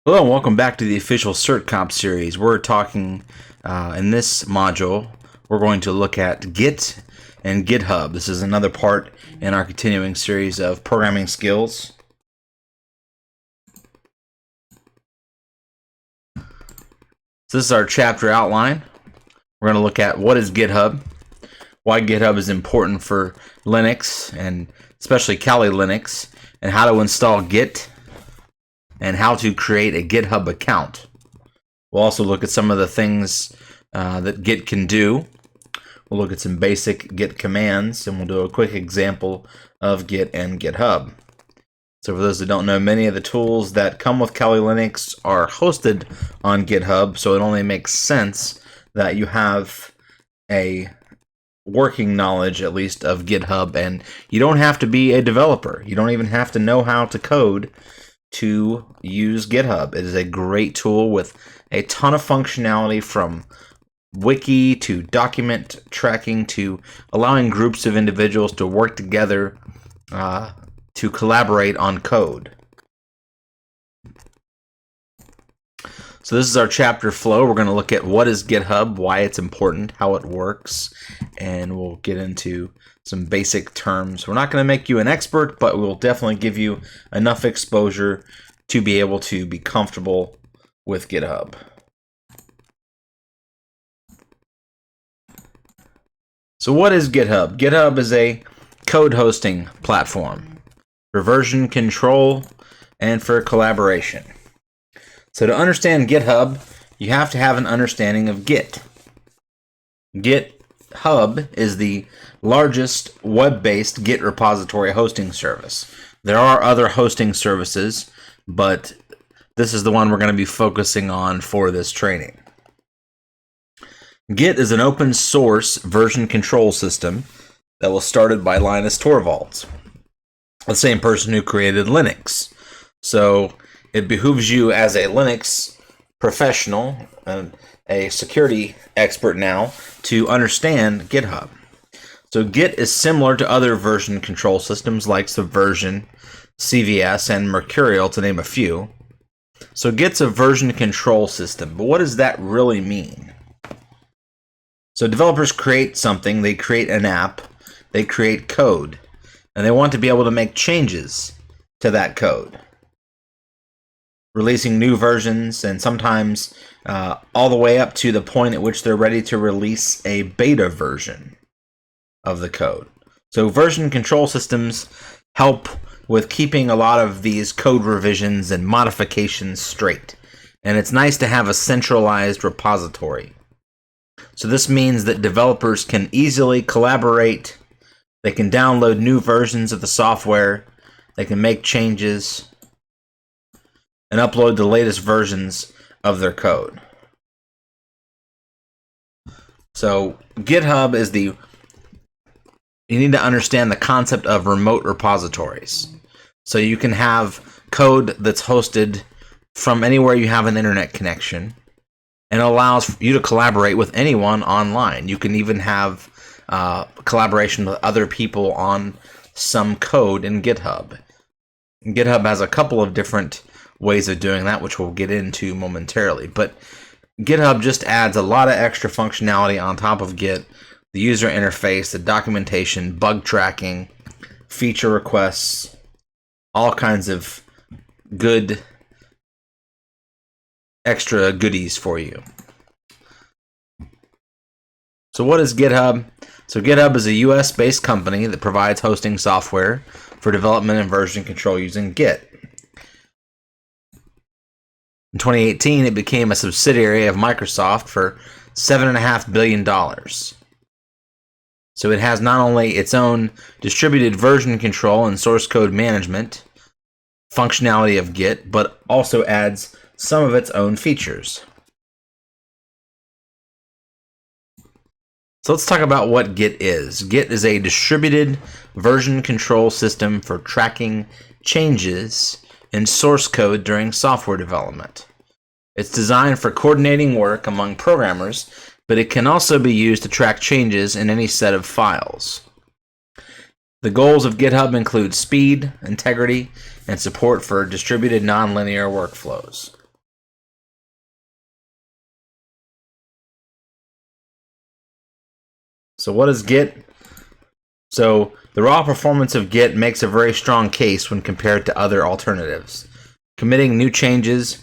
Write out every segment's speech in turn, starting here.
Hello and welcome back to the official CertComp series. We're talking in this module, we're going to look at Git and GitHub. This is another part in our continuing series of programming skills. So this is our chapter outline. We're going to look at what is GitHub, why GitHub is important for Linux and especially Kali Linux, and how to install Git, and how to create a GitHub account. We'll also look at some of the things that Git can do. We'll look at some basic Git commands, and we'll do a quick example of Git and GitHub. So for those that don't know, many of the tools that come with Kali Linux are hosted on GitHub, so it only makes sense that you have a working knowledge, at least, of GitHub, and you don't have to be a developer. You don't even have to know how to code to use GitHub. It is a great tool with a ton of functionality, from wiki to document tracking to allowing groups of individuals to work together to collaborate on code. So this is our chapter flow. We're going to look at what is GitHub, why it's important, how it works, and we'll get into some basic terms. We're not going to make you an expert, but we'll definitely give you enough exposure to be able to be comfortable with GitHub. So what is GitHub? GitHub is a code hosting platform for version control and for collaboration. So to understand GitHub, you have to have an understanding of Git. GitHub is the largest web-based Git repository hosting service. There are other hosting services, but this is the one we're going to be focusing on for this training. Git is an open source version control system that was started by Linus Torvalds, the same person who created Linux. So it behooves you as a Linux professional and a security expert now to understand GitHub. So Git is similar to other version control systems like Subversion, CVS, and Mercurial, to name a few. So Git's a version control system, but what does that really mean? So developers create something, they create an app, they create code, and they want to be able to make changes to that code, releasing new versions, and sometimes all the way up to the point at which they're ready to release a beta version of the code. So version control systems help with keeping a lot of these code revisions and modifications straight. And it's nice to have a centralized repository. So this means that developers can easily collaborate, they can download new versions of the software, they can make changes, and upload the latest versions of their code. So GitHub is you need to understand the concept of remote repositories. So you can have code that's hosted from anywhere you have an internet connection, and it allows you to collaborate with anyone online. You can even have collaboration with other people on some code in GitHub. GitHub has a couple of different ways of doing that, which we'll get into momentarily. But GitHub just adds a lot of extra functionality on top of Git: the user interface, the documentation, bug tracking, feature requests, all kinds of good extra goodies for you. So what is GitHub? So GitHub is a US-based company that provides hosting software for development and version control using Git. In 2018, it became a subsidiary of Microsoft for $7.5 billion. So it has not only its own distributed version control and source code management functionality of Git, but also adds some of its own features. So let's talk about what Git is. Git is a distributed version control system for tracking changes in source code during software development. It's designed for coordinating work among programmers, but it can also be used to track changes in any set of files. The goals of GitHub include speed, integrity, and support for distributed nonlinear workflows. So what is Git? So the raw performance of Git makes a very strong case when compared to other alternatives. Committing new changes,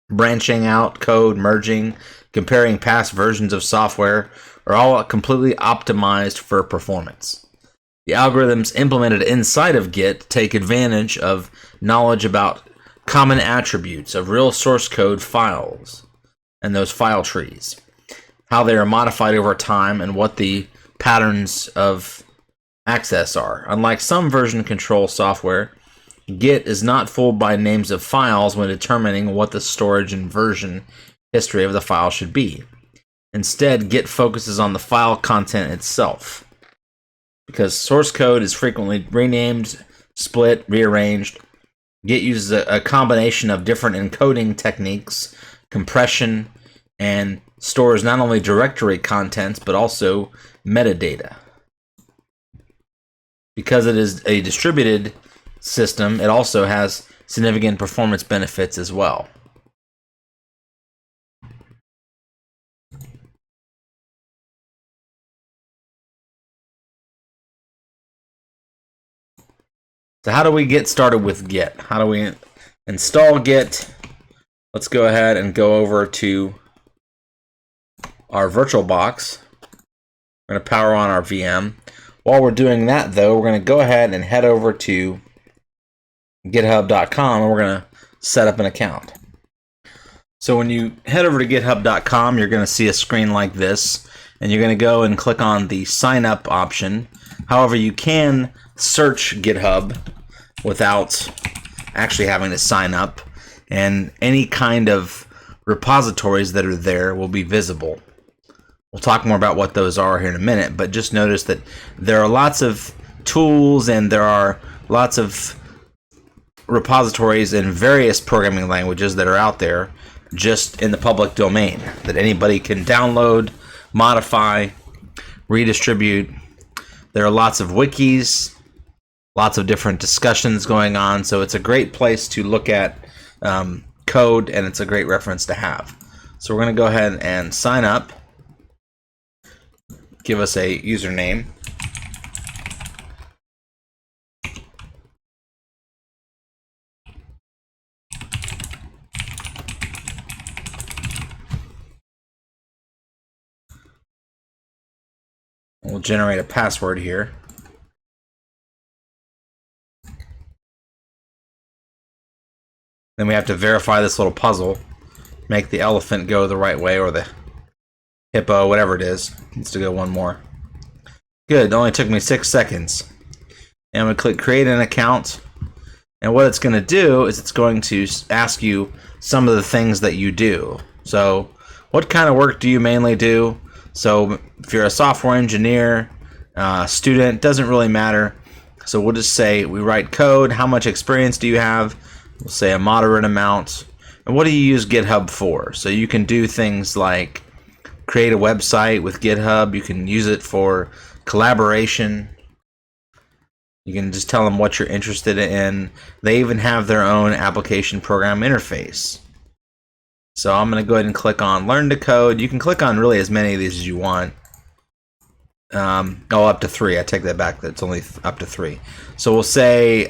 branching out code, merging, comparing past versions of software are all completely optimized for performance. The algorithms implemented inside of Git take advantage of knowledge about common attributes of real source code files and those file trees, how they are modified over time, and what the patterns of access are. Unlike some version control software, Git is not fooled by names of files when determining what the storage and version history of the file should be. Instead, Git focuses on the file content itself. Because source code is frequently renamed, split, rearranged, Git uses a combination of different encoding techniques, compression, and stores not only directory contents but also metadata. Because it is a distributed system, it also has significant performance benefits as well. So how do we get started with Git? How do we install Git? Let's go ahead and go over to our VirtualBox. We're going to power on our VM. While we're doing that, though, we're going to go ahead and head over to github.com and we're going to set up an account. So when you head over to github.com, you're going to see a screen like this, and you're going to go and click on the sign up option. However, you can search GitHub without actually having to sign up, and any kind of repositories that are there will be visible. We'll talk more about what those are here in a minute, but just notice that there are lots of tools and there are lots of repositories in various programming languages that are out there just in the public domain that anybody can download, modify, redistribute. There are lots of wikis, lots of different discussions going on, so it's a great place to look at code, and it's a great reference to have. So we're going to go ahead and sign up. Give us a username. We'll generate a password here. Then we have to verify this little puzzle. Make the elephant go the right way, or the hippo, whatever it is. It needs to go one more. Good, it only took me 6 seconds. And I'm going to click create an account. And what it's going to do is it's going to ask you some of the things that you do. So what kind of work do you mainly do? So if you're a software engineer, student, doesn't really matter. So we'll just say we write code. How much experience do you have? We'll say a moderate amount. And what do you use GitHub for? So you can do things like create a website with GitHub. You can use it for collaboration. You can just tell them what you're interested in. They even have their own application program interface. So I'm going to go ahead and click on Learn to Code. You can click on really as many of these as you want. Up to 3. I take that back. That's only up to 3. So we'll say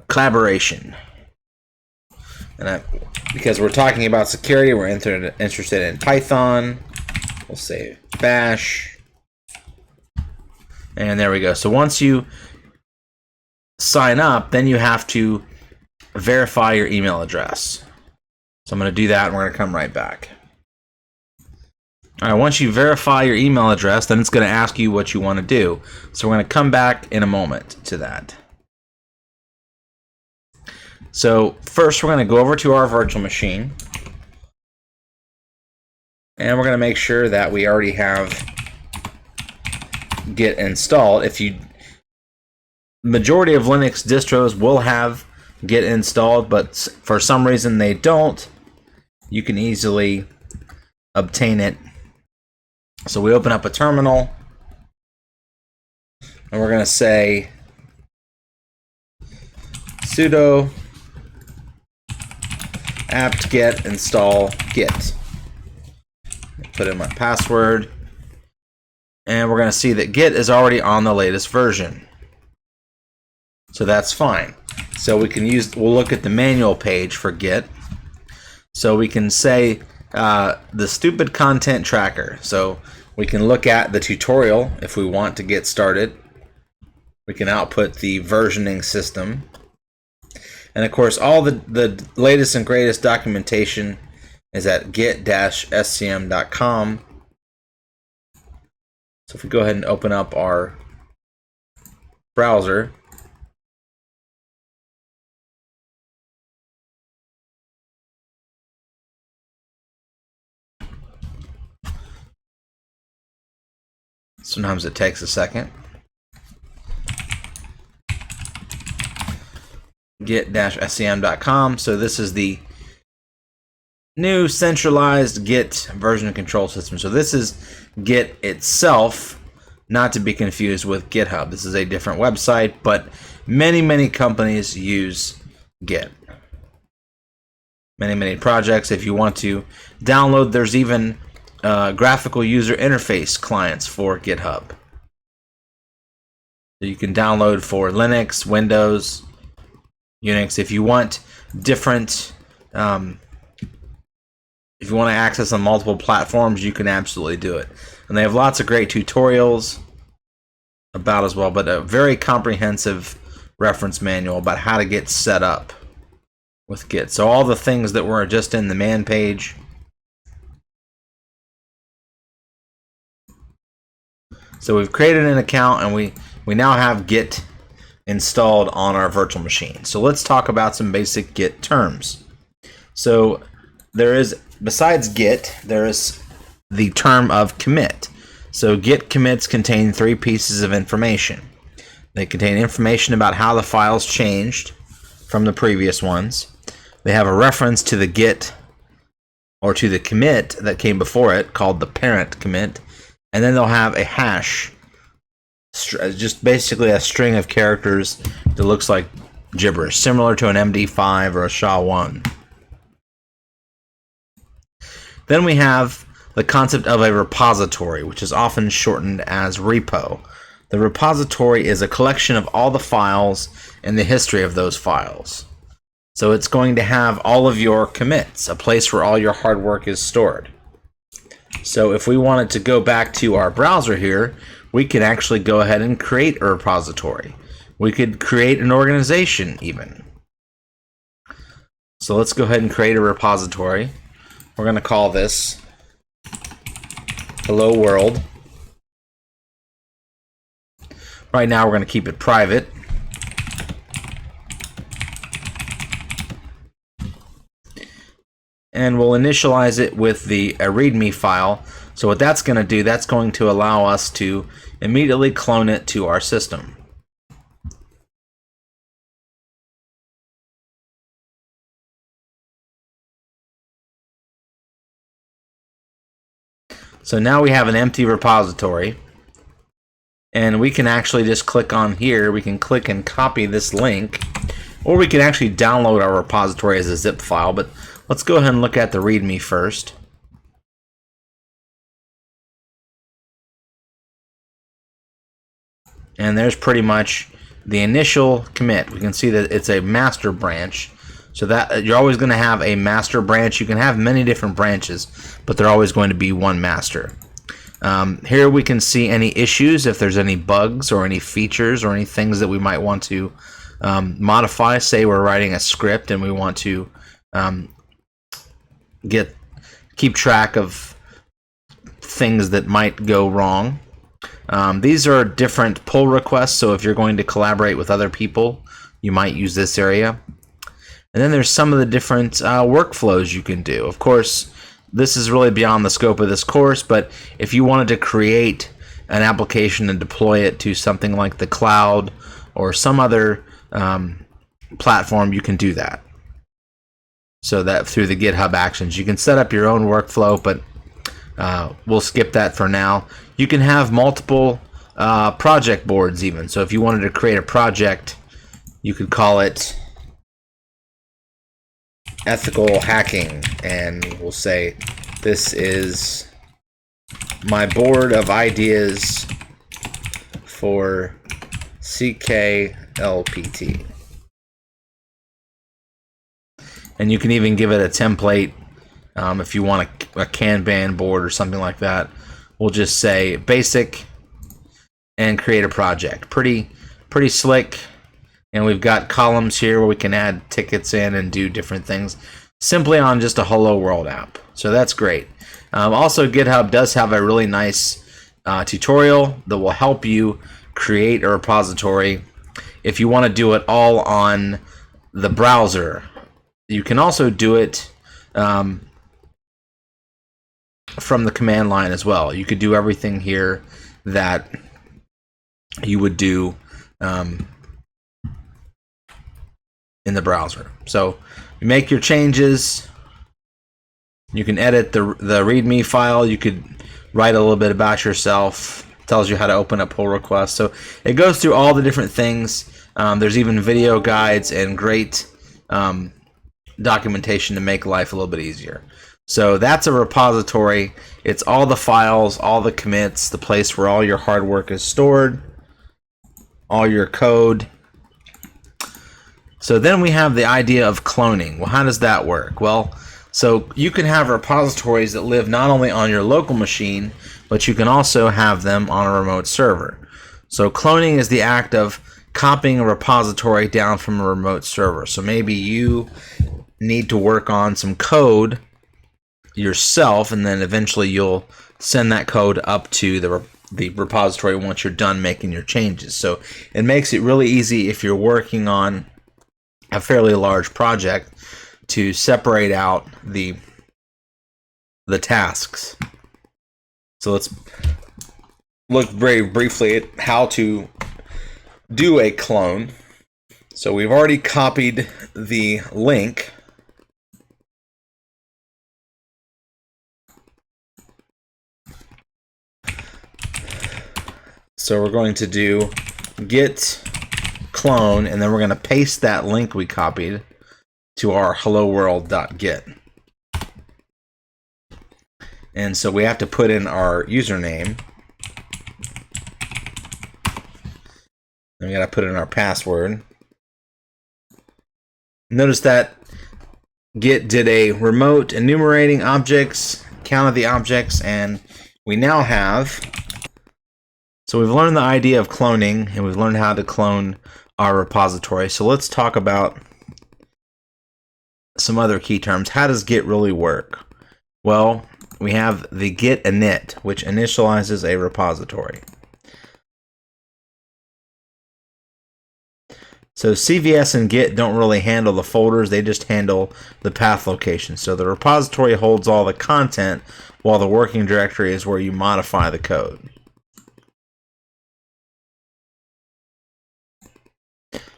collaboration. And because we're talking about security, we're interested in Python. We'll say Bash. And there we go. So once you sign up, then you have to verify your email address. So I'm going to do that, and we're going to come right back. All right, once you verify your email address, then it's going to ask you what you want to do. So we're going to come back in a moment to that. So first, we're going to go over to our virtual machine, and we're going to make sure that we already have Git installed. Majority of Linux distros will have Git installed, but for some reason they don't. You can easily obtain it. So we open up a terminal, and we're going to say sudo apt-get install git. Put in my password. And we're going to see that Git is already on the latest version. So that's fine. So we'll look at the manual page for Git. So we can say the stupid content tracker. So we can look at the tutorial if we want to get started. We can output the versioning system. And of course, all the latest and greatest documentation is at git-scm.com. So if we go ahead and open up our browser, sometimes it takes a second. git-scm.com. So this is the new centralized Git version control system. So this is Git itself, not to be confused with GitHub. This is a different website, but many companies use Git. Many projects. If you want to download, there's even graphical user interface clients for GitHub. So you can download for Linux, Windows, Unix. If you want different, if you want to access on multiple platforms, you can absolutely do it. And they have lots of great tutorials about as well, but a very comprehensive reference manual about how to get set up with Git. So all the things that were just in the man page. So we've created an account and we now have Git installed on our virtual machine. So let's talk about some basic Git terms. So there is, besides Git, there is the term of commit. So Git commits contain 3 pieces of information. They contain information about how the files changed from the previous ones. They have a reference to the Git or to the commit that came before it, called the parent commit. And then they'll have a hash, just basically a string of characters that looks like gibberish, similar to an MD5 or a SHA-1. Then we have the concept of a repository, which is often shortened as repo. The repository is a collection of all the files and the history of those files. So it's going to have all of your commits, a place where all your hard work is stored. So if we wanted to go back to our browser here, we can actually go ahead and create a repository. We could create an organization even. So let's go ahead and create a repository. We're going to call this Hello World. Right now we're going to keep it private. And we'll initialize it with a README file. So what that's going to do, that's going to allow us to immediately clone it to our system. So now we have an empty repository, and we can actually just click on here. We can click and copy this link, or we can actually download our repository as a zip file, but let's go ahead and look at the README first. And there's pretty much the initial commit. We can see that it's a master branch. So that you're always going to have a master branch. You can have many different branches, but they're always going to be one master. Here we can see any issues, if there's any bugs or any features or any things that we might want to modify. Say we're writing a script and we want to keep track of things that might go wrong. These are different pull requests, so if you're going to collaborate with other people, you might use this area. And then there's some of the different workflows you can do. Of course, this is really beyond the scope of this course, but if you wanted to create an application and deploy it to something like the cloud or some other platform, you can do that. So that through the GitHub Actions, you can set up your own workflow, but we'll skip that for now. You can have multiple project boards even. So if you wanted to create a project, you could call it ethical hacking, and we'll say this is my board of ideas for CKLPT. And you can even give it a template if you want a Kanban board or something like that. We'll just say basic and create a project. Pretty slick. And we've got columns here where we can add tickets in and do different things simply on just a Hello World app. So that's great. Also, GitHub does have a really nice tutorial that will help you create a repository if you want to do it all on the browser. You can also do it from the command line as well. You could do everything here that you would do in the browser. So you make your changes. You can edit the README file. You could write a little bit about yourself. It tells you how to open a pull request. So it goes through all the different things. There's even video guides and great documentation to make life a little bit easier. So that's a repository. It's all the files, all the commits, the place where all your hard work is stored, all your code. So then we have the idea of cloning. Well, how does that work? Well, so you can have repositories that live not only on your local machine, but you can also have them on a remote server. So cloning is the act of copying a repository down from a remote server. So maybe you need to work on some code yourself, and then eventually you'll send that code up to the repository once you're done making your changes. So it makes it really easy if you're working on a fairly large project to separate out the tasks. So let's look very briefly at how to do a clone. So we've already copied the link. So we're going to do git clone, and then we're going to paste that link we copied to our helloworld.git. And so we have to put in our username. And we got to put in our password. Notice that Git did a remote enumerating objects, counted the objects, and we now have... So we've learned the idea of cloning, and we've learned how to clone our repository. So let's talk about some other key terms. How does Git really work? Well, we have the git init, which initializes a repository. So CVS and Git don't really handle the folders, they just handle the path location. So the repository holds all the content, while the working directory is where you modify the code.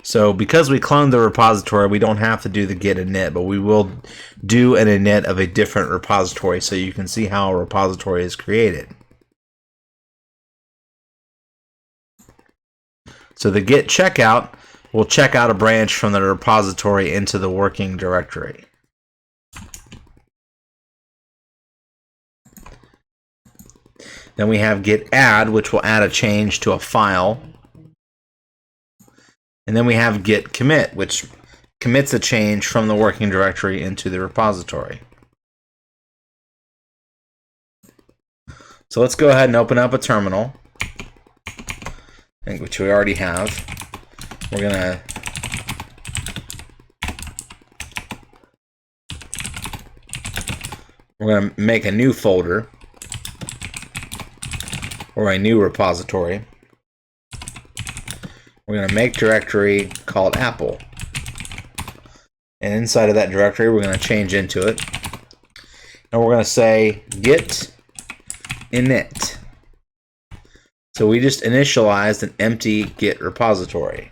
So because we cloned the repository, we don't have to do the git init, but we will do an init of a different repository so you can see how a repository is created. So the Git Checkout will check out a branch from the repository into the working directory. Then we have Git Add, which will add a change to a file. And then we have Git Commit, which commits a change from the working directory into the repository. So let's go ahead and open up a terminal, which we already have. We're gonna make a new folder or a new repository. We're going to make directory called Apple. And inside of that directory, we're going to change into it. And we're going to say git init. So we just initialized an empty Git repository.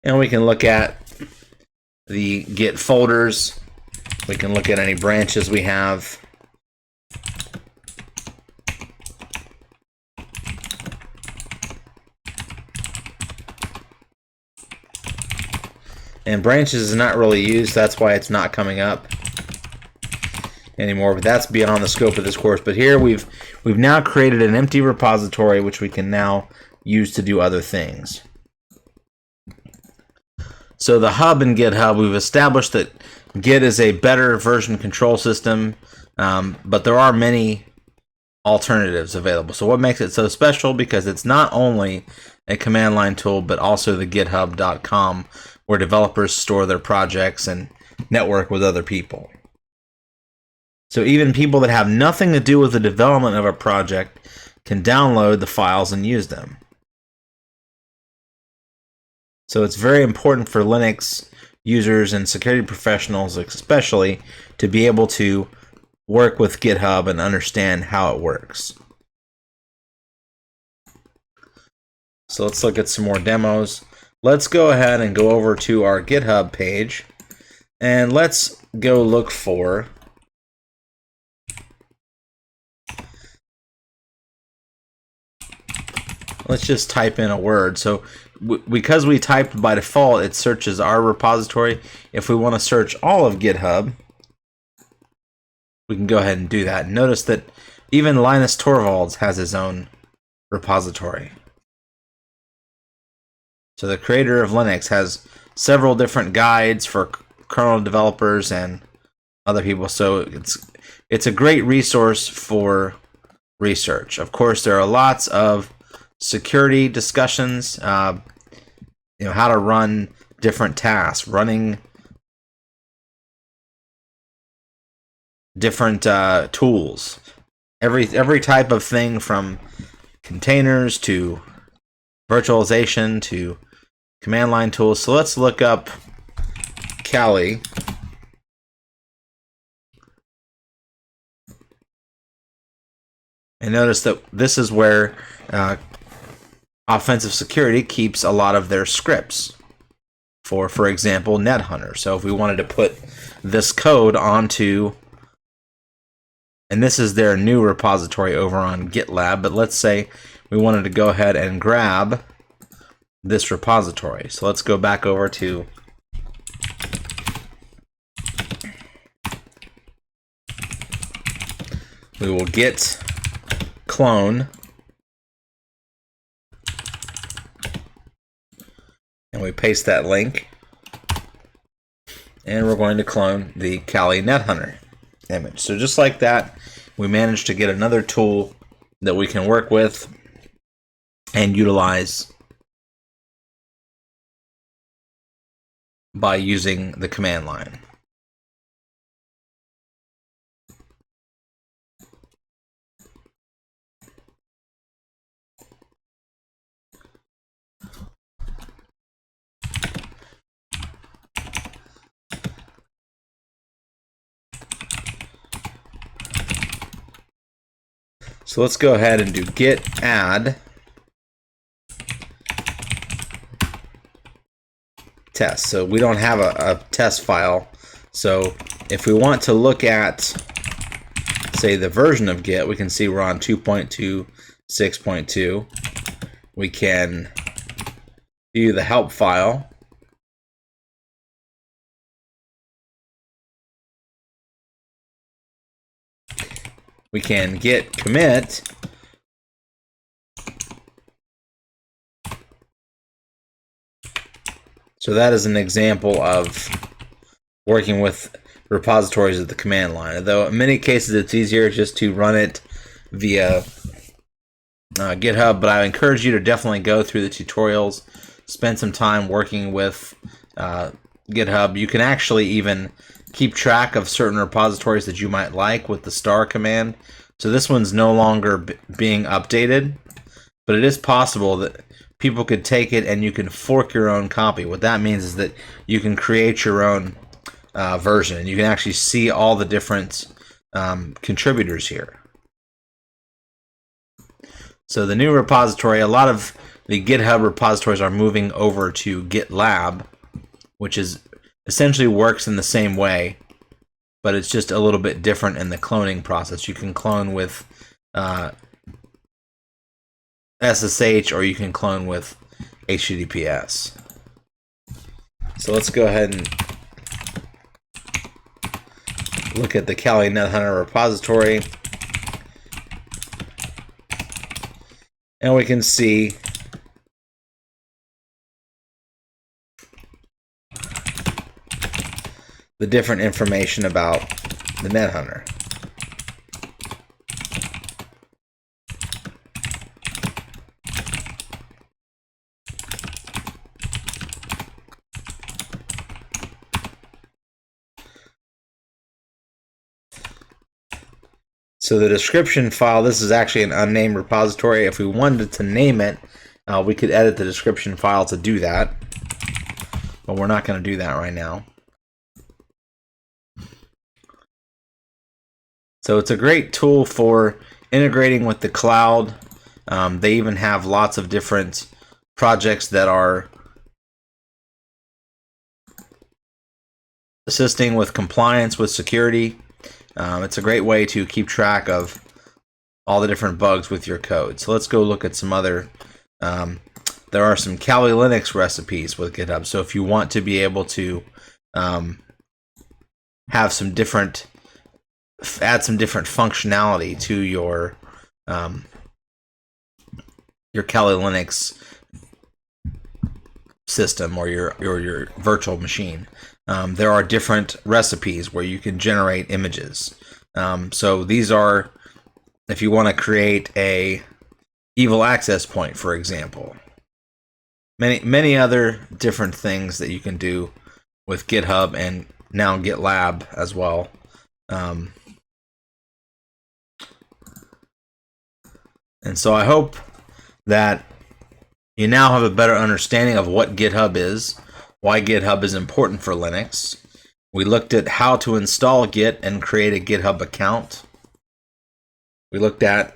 And we can look at the Git folders. We can look at any branches we have. And branches is not really used, that's why it's not coming up. anymore, but that's beyond the scope of this course. But here we've now created an empty repository which we can now use to do other things. So the hub in GitHub, we've established that Git is a better version control system, but there are many alternatives available. So what makes it so special? Because it's not only a command line tool, but also the github.com, where developers store their projects and network with other people. So even people that have nothing to do with the development of a project can download the files and use them. So it's very important for Linux users and security professionals especially to be able to work with GitHub and understand how it works. So let's look at some more demos. Let's go ahead and go over to our GitHub page, and let's go look for let's just type in a word. So because we typed by default, it searches our repository. If we want to search all of GitHub, we can go ahead and do that. Notice that even Linus Torvalds has his own repository. So the creator of Linux has several different guides for kernel developers and other people. So it's a great resource for research. Of course, there are lots of security discussions, how to run different tasks, running different tools, every type of thing from containers to virtualization to command line tools. So let's look up Kali. And notice that this is where offensive security keeps a lot of their scripts for example, NetHunter. So if we wanted to put this code onto, and this is their new repository over on GitLab, but let's say we wanted to go ahead and grab this repository. So let's go back over to we will git clone, and we paste that link, and we're going to clone the Kali NetHunter image. So just like that, we managed to get another tool that we can work with and utilize by using the command line. So let's go ahead and do git add test. So we don't have a test file. So if we want to look at, say, the version of Git, we can see we're on 2.26.2. We can view the help file. We can git commit. So that is an example of working with repositories at the command line. Though in many cases it's easier just to run it via GitHub, but I encourage you to definitely go through the tutorials, spend some time working with GitHub. You can actually even keep track of certain repositories that you might like with the star command. So this one's no longer being updated, but it is possible that people could take it and you can fork your own copy. What that means is that you can create your own version, and you can actually see all the different contributors here. So the new repository, a lot of the GitHub repositories are moving over to GitLab, which is essentially works in the same way, but it's just a little bit different in the cloning process. You can clone with SSH, or you can clone with HTTPS. So let's go ahead and look at the Kali NetHunter repository, and we can see the different information about the NetHunter. So the description file, this is actually an unnamed repository. If we wanted to name it, we could edit the description file to do that, but we're not going to do that right now. So it's a great tool for integrating with the cloud. They even have lots of different projects that are assisting with compliance with security. It's a great way to keep track of all the different bugs with your code. So let's go look at some other. There are some Kali Linux recipes with GitHub. So if you want to be able to have some different, add some different functionality to your Kali Linux system or your virtual machine. There are different recipes where you can generate images. So these are, if you want to create a evil access point, for example. Many other different things that you can do with GitHub and now GitLab as well. And so I hope that you now have a better understanding of what GitHub is, why GitHub is important for Linux. We looked at how to install Git and create a GitHub account. We looked at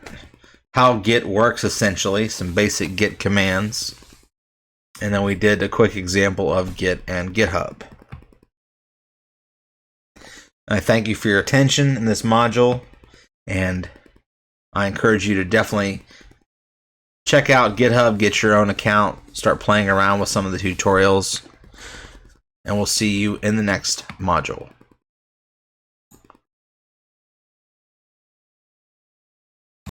how Git works, essentially, some basic Git commands. And then we did a quick example of Git and GitHub. I thank you for your attention in this module, and I encourage you to definitely check out GitHub, get your own account, start playing around with some of the tutorials, and we'll see you in the next module.